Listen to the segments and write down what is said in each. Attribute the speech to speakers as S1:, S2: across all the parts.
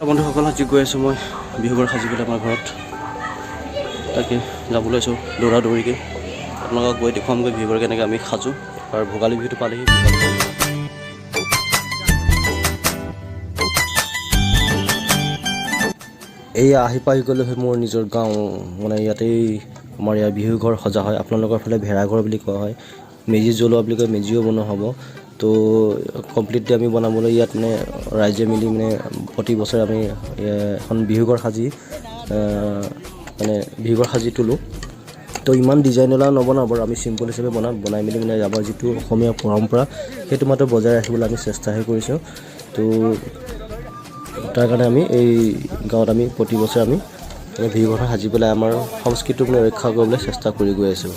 S1: বন্ধুসকল আজি গৈ আছোঁ মই বিহুঘৰ সাজিবলৈ আমাৰ ঘৰত তাকে যাবলৈ আছোঁ দৌৰা দৌৰিকৈ আপোনালোকক গৈ দেখুৱামগৈ বিহুঘৰ কেনেকৈ আমি সাজোঁ আৰু ভোগালী বিহুটো পালেহি এয়া আহি পাই গ'লো মোৰ নিজৰ গাঁও মানে ইয়াতেই আমাৰ ইয়াৰ বিহুঘৰ সজা হয় আপোনালোকৰ ফালে ভেড়াঘৰ বুলি কোৱা হয় মেজি জ্বলোৱা বুলি কয় মেজিও বনোৱা হ'ব তো কমপ্লিটলি আমি বনাবলৈ ইয়াত মানে ৰাইজে মিলি মানে প্ৰতি বছৰে আমি এখন বিহুঘৰ সাজি মানে বিহুঘৰ সাজি তোলোঁ তো ইমান ডিজাইনলা নবনাওঁ বাৰু আমি চিম্পল হিচাপে বনাই মেলি মানে আমাৰ যিটো অসমীয়া পৰম্পৰা সেইটো মাত্ৰ বজাই ৰাখিবলৈ আমি চেষ্টাহে কৰিছোঁ তো তাৰ কাৰণে আমি এই গাঁৱত আমি প্ৰতি বছৰে আমি বিহুঘৰ সাজি পেলাই আমাৰ সংস্কৃতিটোক ৰক্ষা কৰিবলৈ চেষ্টা কৰি গৈ আছোঁ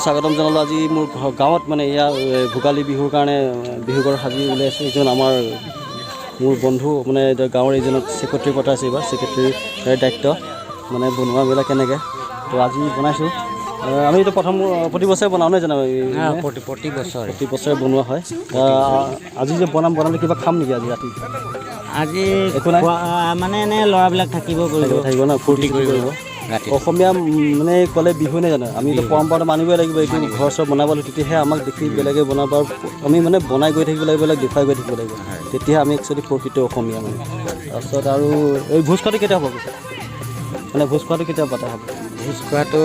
S1: স্বাগতম জনালোঁ আজি মোৰ গাঁৱত মানে ইয়াৰ ভোগালী বিহুৰ কাৰণে বিহুঘৰ সাজি উলিয়াইছোঁ এইজন মোৰ বন্ধু মানে গাঁৱৰ এইজনক ছেক্ৰেটাৰী পতা আছে এইবাৰ ছেক্ৰেটাৰীৰ দায়িত্ব মানে বনোৱা মেলা কেনেকৈ তো আজি বনাইছোঁ আমি এইটো প্ৰতি বছৰে বনাওঁ নাই জানো প্ৰতি বছৰে বনোৱা হয় আজি যে বনালে কিবা খাম নেকি আজি ৰাতি
S2: আজি
S1: একো নাই
S2: মানে এনে ল'ৰাবিলাক থাকিব
S1: ন ফূৰ্তি কৰিব অসমীয়া মানে ক'লে বিহু নাই জানো আমি পৰম্পৰাটো মানিবই লাগিব এইটো ঘৰ চৰ বনাবলৈ তেতিয়াহে আমাক দেখি বেলেগে বনাব আৰু আমি মানে বনাই গৈ থাকিব লাগিব বেলেগ দেখুৱাই গৈ থাকিব লাগিব তেতিয়াহে আমি একচুৱেলি প্ৰকৃত অসমীয়া মানে তাৰপিছত আৰু এই ভোজ খোৱাটো কেতিয়া হ'ব মানে ভোজ খোৱাটো কেতিয়া পতা হ'ব
S2: ভোজ খোৱাটো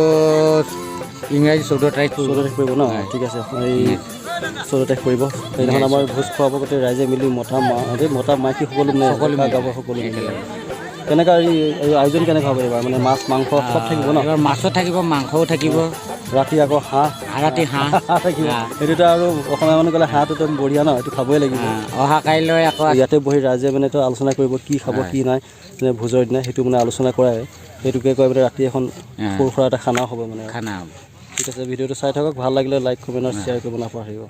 S2: ইংৰাজী 14 তাৰিখ
S1: পৰিব ন ঠিক আছে এই 14 তাৰিখ পৰিব সেইদিনাখন আমাৰ ভোজ খোৱাব গোটেই ৰাইজে মিলি মতা মাইকী সকলো মানে গাব সকলো মিলি কেনেকুৱা এই আয়োজন কেনেকুৱা হ'ব এইবাৰ মানে মাছ মাংস চব থাকিব ন
S2: মাছো থাকিব মাংসও থাকিব
S1: ৰাতি আকৌ হাঁহ থাকিব সেইটোতো আৰু অসমীয়া মানুহ ক'লে হাঁহটোতো বঢ়িয়া ন এইটো খাবই লাগিব
S2: অহা কাইলৈ আকৌ
S1: ইয়াতে বহি ৰাইজে মানে তো আলোচনা কৰিব কি খাব কি নাই মানে ভোজৰ দিনা সেইটো মানে আলোচনা কৰাই সেইটোকে কৈ পেলাই ৰাতি এখন সৰু সুৰা এটা খানাও হ'ব মানে
S2: খানা হ'ব
S1: ঠিক আছে ভিডিঅ'টো চাই থাকক ভাল লাগিলে লাইক কমেণ্ট আৰু শ্বেয়াৰ কৰিব নাপাহৰিব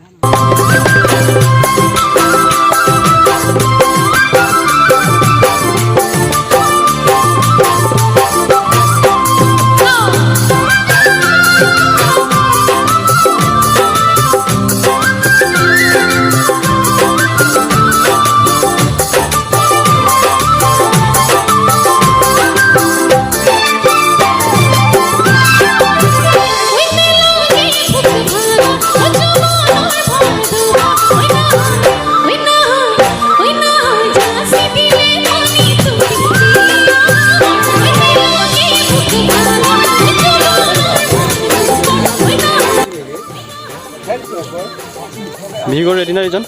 S1: বিহুঘৰ ৰেডি না এইজন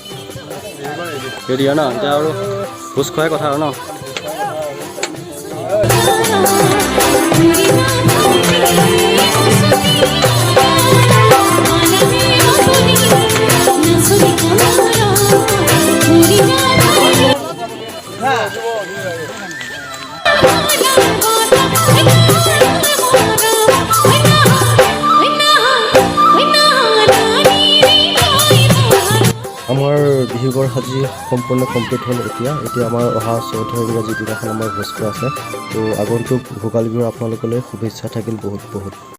S1: ৰেডি আৰু ন এতিয়া আৰু ভোজ খোৱাই কথা আৰু ন আমাৰ বিহুঘৰ সাজি সম্পূৰ্ণ কমপ্লিট হ'ল এতিয়া আমাৰ অহা 14 ইংৰাজী দিনাখন আমাৰ ভোজ খোৱা আছে তো আগন্তুক ভোগালী বিহুৰ আপোনালোকলৈ শুভেচ্ছা থাকিল বহুত